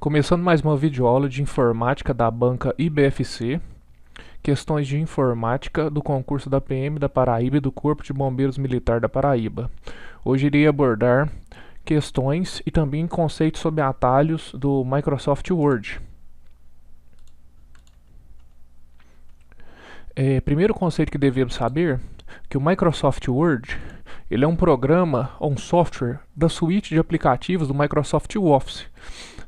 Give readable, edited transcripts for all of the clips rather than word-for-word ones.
Começando mais uma videoaula de informática da banca IBFC, questões de informática do concurso da PM da Paraíba e do Corpo de Bombeiros Militar da Paraíba. Hoje irei abordar questões e também conceitos sobre atalhos do Microsoft Word. Primeiro conceito que devemos saber que o Microsoft Word ele é um programa ou um software da suíte de aplicativos do Microsoft Office.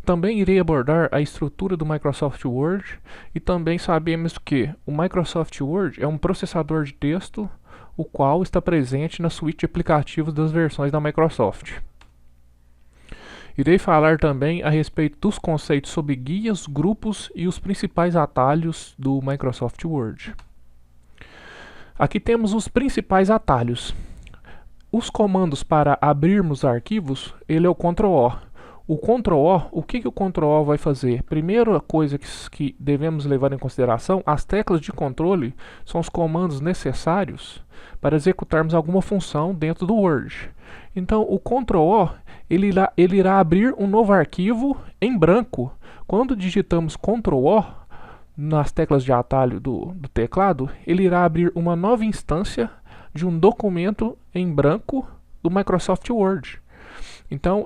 Também irei abordar a estrutura do Microsoft Word e também sabemos que o Microsoft Word é um processador de texto, o qual está presente na suíte de aplicativos das versões da Microsoft. Irei falar também a respeito dos conceitos sobre guias, grupos e os principais atalhos do Microsoft Word. Aqui temos os principais atalhos. Os comandos para abrirmos arquivos, ele é o Ctrl+O. O Ctrl+O, o que o Ctrl+O vai fazer? Primeira coisa que devemos levar em consideração, as teclas de controle são os comandos necessários para executarmos alguma função dentro do Word. Então, o Ctrl+O, ele irá abrir um novo arquivo em branco. Quando digitamos Ctrl+O nas teclas de atalho do teclado, ele irá abrir uma nova instância de um documento em branco do Microsoft Word. Então,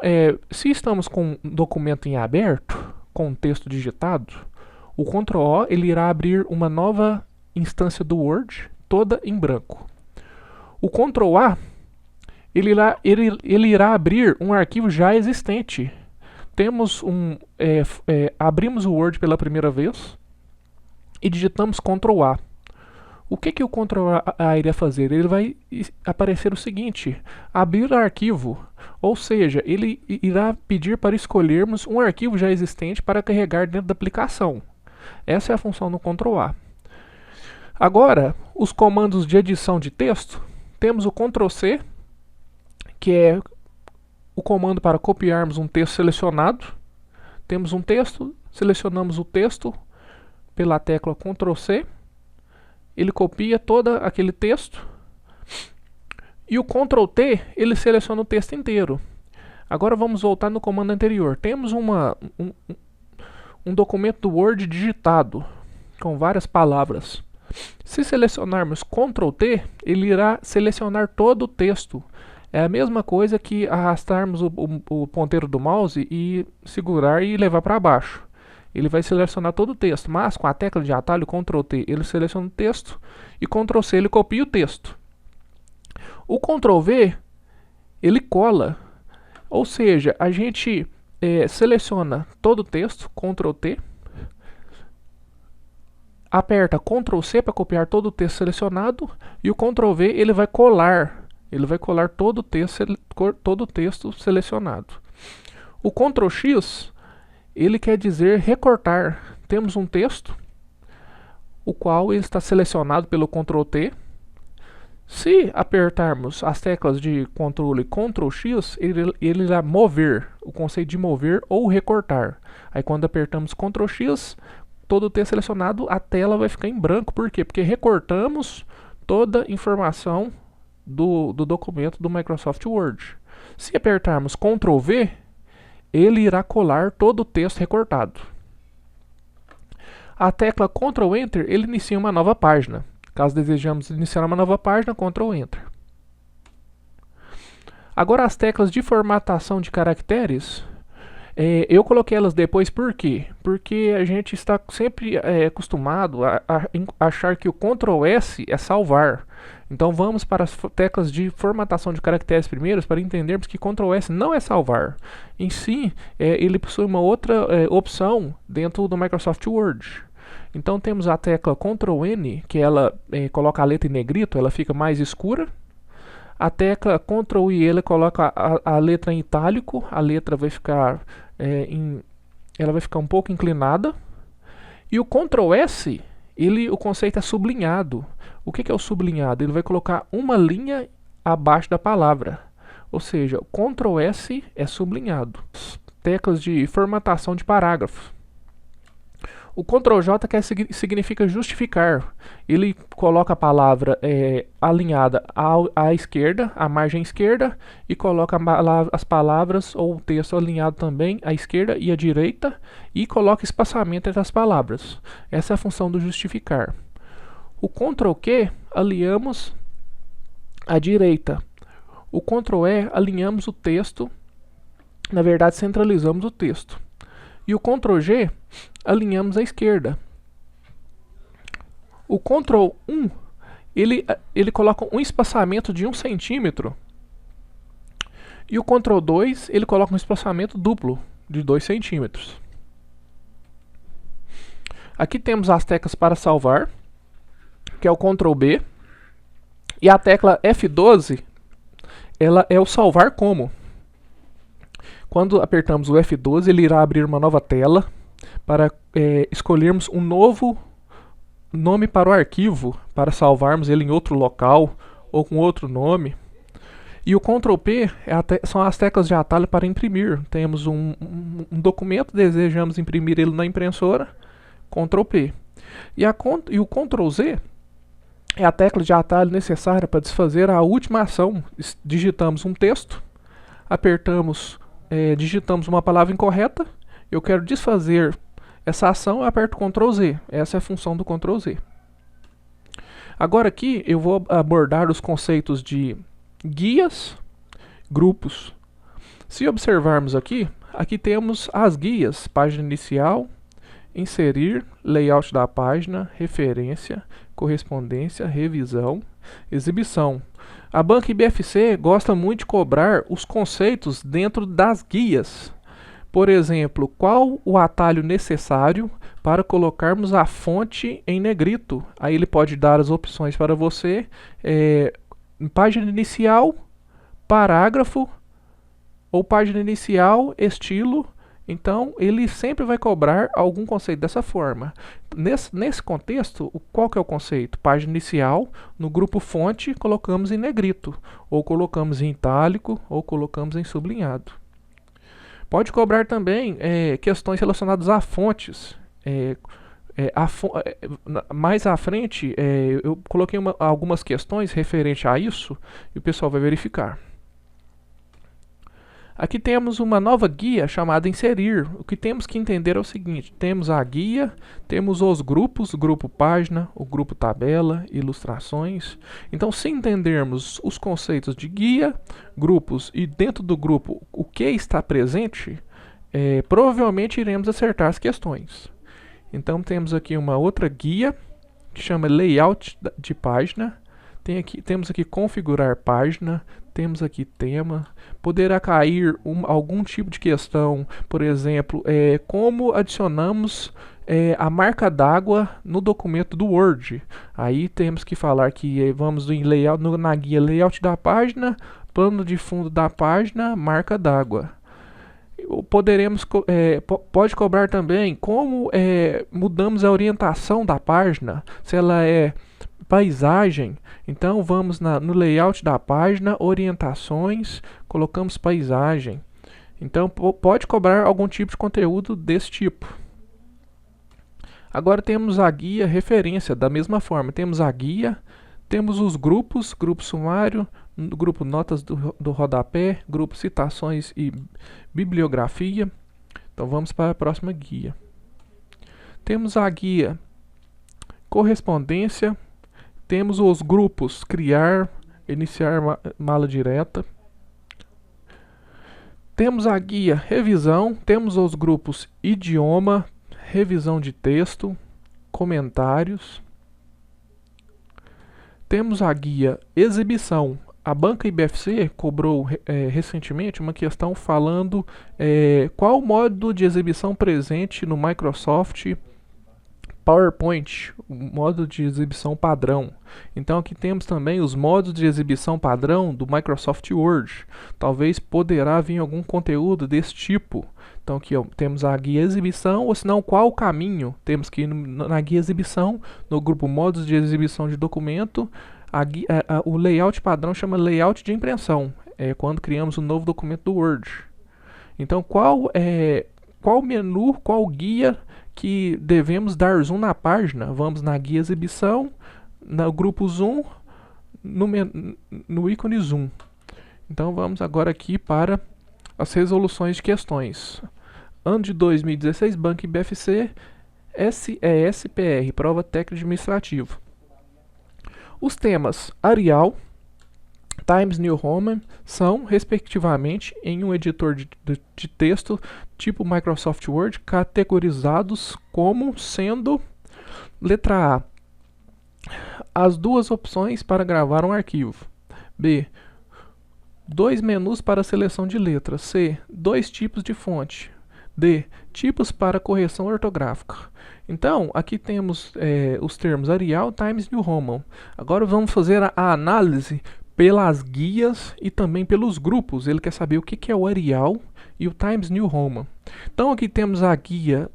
se estamos com um documento em aberto, com texto digitado, o Ctrl+O ele irá abrir uma nova instância do Word, toda em branco. O Ctrl+A ele irá abrir um arquivo já existente. Abrimos o Word pela primeira vez e digitamos Ctrl+A. O que o Ctrl+A iria fazer? Ele vai aparecer o seguinte: abrir arquivo, ou seja, ele irá pedir para escolhermos um arquivo já existente para carregar dentro da aplicação. Essa é a função do Ctrl+A. Agora, os comandos de edição de texto, temos o Ctrl+C, que é o comando para copiarmos um texto selecionado. Temos um texto, selecionamos o texto pela tecla Ctrl+C. Ele copia todo aquele texto e o Ctrl+T ele seleciona o texto inteiro. Agora vamos voltar no comando anterior. Temos um documento do Word digitado com várias palavras. Se selecionarmos Ctrl+T, ele irá selecionar todo o texto. É a mesma coisa que arrastarmos o ponteiro do mouse e segurar e levar para baixo. Ele vai selecionar todo o texto, mas com a tecla de atalho Ctrl+T ele seleciona o texto e Ctrl+C ele copia o texto. O Ctrl+V ele cola, ou seja, a gente seleciona todo o texto, Ctrl+T, aperta Ctrl+C para copiar todo o texto selecionado e o Ctrl+V ele vai colar todo o texto selecionado. O Ctrl+X ele quer dizer recortar. Temos um texto, o qual está selecionado pelo Ctrl+T. Se apertarmos as teclas de controle Ctrl+X, ele irá mover, o conceito de mover ou recortar. Aí quando apertamos Ctrl+X, todo o texto selecionado, a tela vai ficar em branco. Por quê? Porque recortamos toda a informação do documento do Microsoft Word. Se apertarmos Ctrl+V, ele irá colar todo o texto recortado. A tecla Ctrl+Enter, ele inicia uma nova página. Caso desejamos iniciar uma nova página, Ctrl+Enter. Agora as teclas de formatação de caracteres, eu coloquei elas depois por quê? Porque a gente está sempre acostumado a achar que o Ctrl+S é salvar. Então vamos para as teclas de formatação de caracteres primeiros para entendermos que Ctrl+S não é salvar. Em si, ele possui uma outra opção dentro do Microsoft Word. Então temos a tecla Ctrl+N, que ela coloca a letra em negrito, ela fica mais escura. A tecla Ctrl+I, ela coloca a letra em itálico, a letra vai ficar, ela vai ficar um pouco inclinada. E o Ctrl+S, o conceito é sublinhado. O que é o sublinhado? Ele vai colocar uma linha abaixo da palavra. Ou seja, o Ctrl+S é sublinhado. Teclas de formatação de parágrafo. O Ctrl J significa justificar. Ele coloca a palavra alinhada à esquerda, à margem esquerda, e coloca as palavras ou o texto alinhado também à esquerda e à direita, e coloca espaçamento entre as palavras. Essa é a função do justificar. O Ctrl Q alinhamos à direita. O Ctrl E alinhamos o texto, na verdade centralizamos o texto. E o Ctrl G alinhamos à esquerda. O Ctrl 1 ele coloca um espaçamento de 1 centímetro. E o Ctrl 2 ele coloca um espaçamento duplo de 2 centímetros. Aqui temos as teclas para salvar, que é o Ctrl B. E a tecla F12 ela é o salvar como. Quando apertamos o F12, ele irá abrir uma nova tela para escolhermos um novo nome para o arquivo, para salvarmos ele em outro local ou com outro nome. E o Ctrl P são as teclas de atalho para imprimir. Temos um documento, desejamos imprimir ele na impressora, Ctrl P. E o Ctrl Z é a tecla de atalho necessária para desfazer a última ação. Digitamos um texto, digitamos uma palavra incorreta, eu quero desfazer essa ação, eu aperto Ctrl Z. Essa é a função do Ctrl Z. Agora aqui eu vou abordar os conceitos de guias, grupos. Se observarmos aqui temos as guias: página inicial, inserir, layout da página, referência, correspondência, revisão, exibição. A banca IBFC gosta muito de cobrar os conceitos dentro das guias. Por exemplo, qual o atalho necessário para colocarmos a fonte em negrito? Aí ele pode dar as opções para você, página inicial, parágrafo, ou página inicial, estilo. Então, ele sempre vai cobrar algum conceito dessa forma. Nesse contexto, qual que é o conceito? Página inicial, no grupo fonte, colocamos em negrito, ou colocamos em itálico, ou colocamos em sublinhado. Pode cobrar também questões relacionadas a fontes. Mais à frente, eu coloquei algumas questões referentes a isso, e o pessoal vai verificar. Aqui temos uma nova guia chamada inserir. O que temos que entender é o seguinte: temos a guia, temos os grupos, grupo página, o grupo tabela, ilustrações. Então, se entendermos os conceitos de guia, grupos e dentro do grupo o que está presente, provavelmente iremos acertar as questões. Então, temos aqui uma outra guia que chama layout de página. Temos aqui configurar página, temos aqui tema. Poderá cair algum tipo de questão, por exemplo, como adicionamos a marca d'água no documento do Word. Aí temos que falar que vamos em layout, na guia layout da página, plano de fundo da página, marca d'água. Pode cobrar também como mudamos a orientação da página, se ela é paisagem. Então vamos no layout da página, orientações, colocamos paisagem. Então pode cobrar algum tipo de conteúdo desse tipo. Agora temos a guia referência, da mesma forma. Temos a guia, temos os grupos, grupo sumário, grupo notas do rodapé, grupo citações e bibliografia. Então vamos para a próxima guia. Temos a guia correspondência. Temos os grupos criar, iniciar mala direta. Temos a guia revisão, temos os grupos idioma, revisão de texto, comentários. Temos a guia exibição. A banca IBFC cobrou recentemente uma questão falando qual o modo de exibição presente no Microsoft PowerPoint, o modo de exibição padrão. Então aqui temos também os modos de exibição padrão do Microsoft Word. Talvez poderá vir algum conteúdo desse tipo. Então aqui temos a guia exibição, ou se não, qual o caminho? Temos que ir na guia exibição, no grupo modos de exibição de documento. O layout padrão chama layout de impressão. É quando criamos um novo documento do Word. Então qual menu, qual guia que devemos dar zoom na página. Vamos na guia exibição, no grupo zoom, no ícone zoom. Então vamos agora aqui para as resoluções de questões. Ano de 2016, Banco IBFC, SESPR, Prova Técnica Administrativa. Os temas Arial, Times New Roman são, respectivamente, em um editor de texto tipo Microsoft Word, categorizados como sendo: letra A, as duas opções para gravar um arquivo. B, 2 menus para seleção de letras. C, 2 tipos de fonte. D, tipos para correção ortográfica. Então, aqui temos os termos Arial, Times New Roman. Agora vamos fazer a análise pelas guias e também pelos grupos. Ele quer saber o que é o Arial e o Times New Roman. Então aqui temos a guia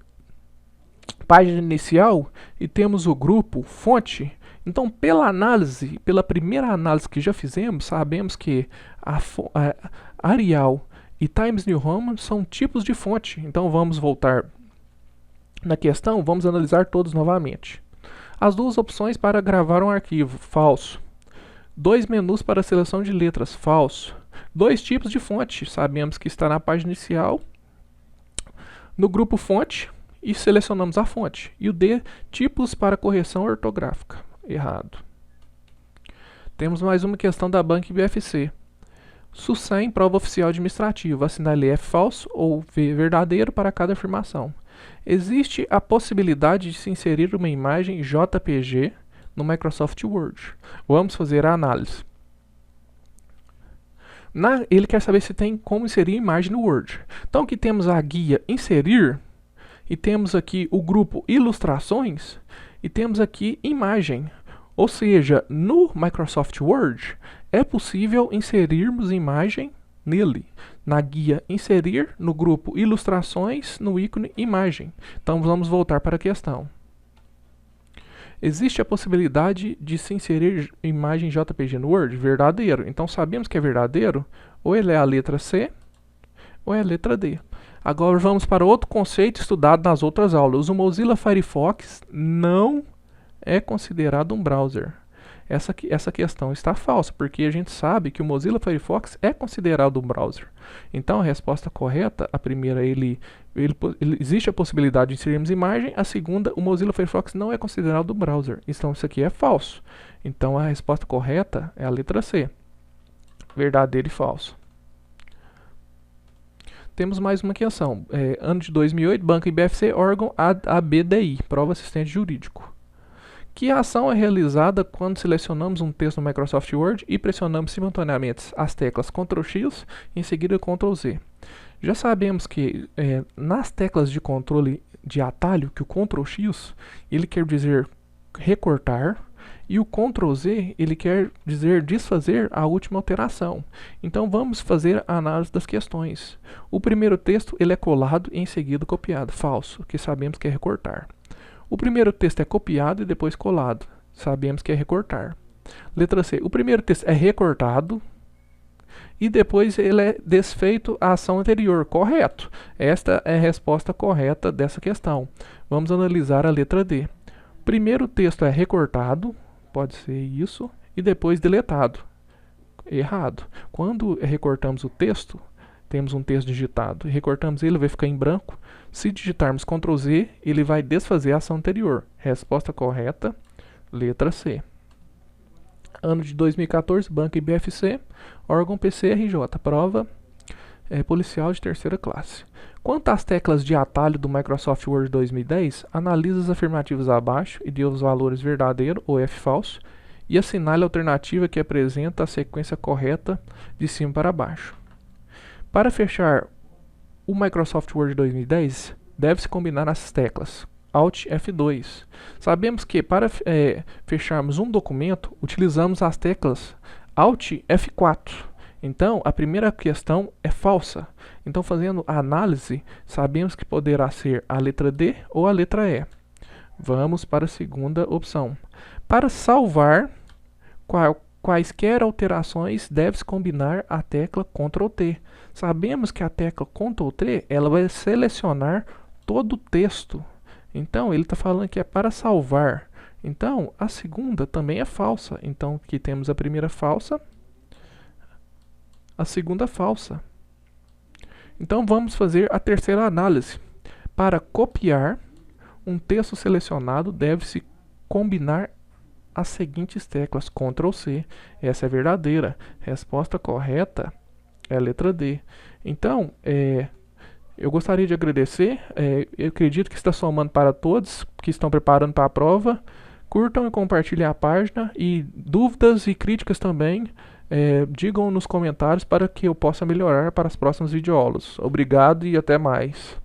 página inicial e temos o grupo fonte. Então pela primeira análise que já fizemos, sabemos que a Arial e Times New Roman são tipos de fonte. Então vamos voltar na questão, vamos analisar todos novamente. As duas opções para gravar um arquivo, falso. 2 menus para seleção de letras, falso. 2 tipos de fonte, sabemos que está na página inicial, no grupo fonte, e selecionamos a fonte. E o D, tipos para correção ortográfica, errado. Temos mais uma questão da Banco IBFC. SUSEM, prova oficial administrativa, assinale F falso ou V verdadeiro para cada afirmação. Existe a possibilidade de se inserir uma imagem JPG no Microsoft Word. Vamos fazer a análise. Ele quer saber se tem como inserir imagem no Word. Então aqui temos a guia inserir, e temos aqui o grupo ilustrações, e temos aqui imagem. Ou seja, no Microsoft Word é possível inserirmos imagem nele. Na guia inserir, no grupo ilustrações, no ícone imagem. Então vamos voltar para a questão. Existe a possibilidade de se inserir imagem JPG no Word? Verdadeiro. Então sabemos que é verdadeiro, ou ele é a letra C, ou é a letra D. Agora vamos para outro conceito estudado nas outras aulas. O Mozilla Firefox não é considerado um browser. Essa questão está falsa, porque a gente sabe que o Mozilla Firefox é considerado um browser. Então a resposta correta, a primeira, existe a possibilidade de inserirmos imagem. A segunda, o Mozilla Firefox não é considerado um browser. Então isso aqui é falso. Então a resposta correta é a letra C. Verdadeiro e falso. Temos mais uma questão. Ano de 2008, Banco IBFC, órgão ABDI, prova assistente jurídico. Que ação é realizada quando selecionamos um texto no Microsoft Word e pressionamos simultaneamente as teclas Ctrl X e em seguida Ctrl Z? Já sabemos que nas teclas de controle de atalho, que o Ctrl X ele quer dizer recortar e o Ctrl Z ele quer dizer desfazer a última alteração. Então vamos fazer a análise das questões. O primeiro texto ele é colado e em seguida copiado, falso, que sabemos que é recortar. O primeiro texto é copiado e depois colado. Sabemos que é recortar. Letra C. O primeiro texto é recortado e depois ele é desfeito a ação anterior. Correto. Esta é a resposta correta dessa questão. Vamos analisar a letra D. O primeiro texto é recortado, pode ser isso, e depois deletado. Errado. Quando recortamos o texto, temos um texto digitado, recortamos ele, vai ficar em branco. Se digitarmos Ctrl Z, ele vai desfazer a ação anterior. Resposta correta, letra C. Ano de 2014, Banco IBFC, órgão PCRJ, prova policial de terceira classe. Quanto às teclas de atalho do Microsoft Word 2010, analise as afirmativas abaixo e dê os valores verdadeiro ou F falso e assinale a alternativa que apresenta a sequência correta de cima para baixo. Para fechar o Microsoft Word 2010, deve-se combinar as teclas Alt F2. Sabemos que para fecharmos um documento, utilizamos as teclas Alt F4. Então, a primeira questão é falsa. Então, fazendo a análise, sabemos que poderá ser a letra D ou a letra E. Vamos para a segunda opção. Para salvar quaisquer alterações, deve-se combinar a tecla Ctrl T. Sabemos que a tecla Ctrl T ela vai selecionar todo o texto Então, ele está falando que é para salvar. Então, a segunda também é falsa. Então, aqui temos a primeira falsa, a segunda falsa. Então, vamos fazer a terceira análise. Para copiar um texto selecionado, deve-se combinar as seguintes teclas, Ctrl C. Essa é verdadeira. Resposta correta é a letra D. Então, eu gostaria de agradecer. Eu acredito que está somando para todos que estão preparando para a prova. Curtam e compartilhem a página. E dúvidas e críticas também, digam nos comentários para que eu possa melhorar para as próximas videoaulas. Obrigado e até mais.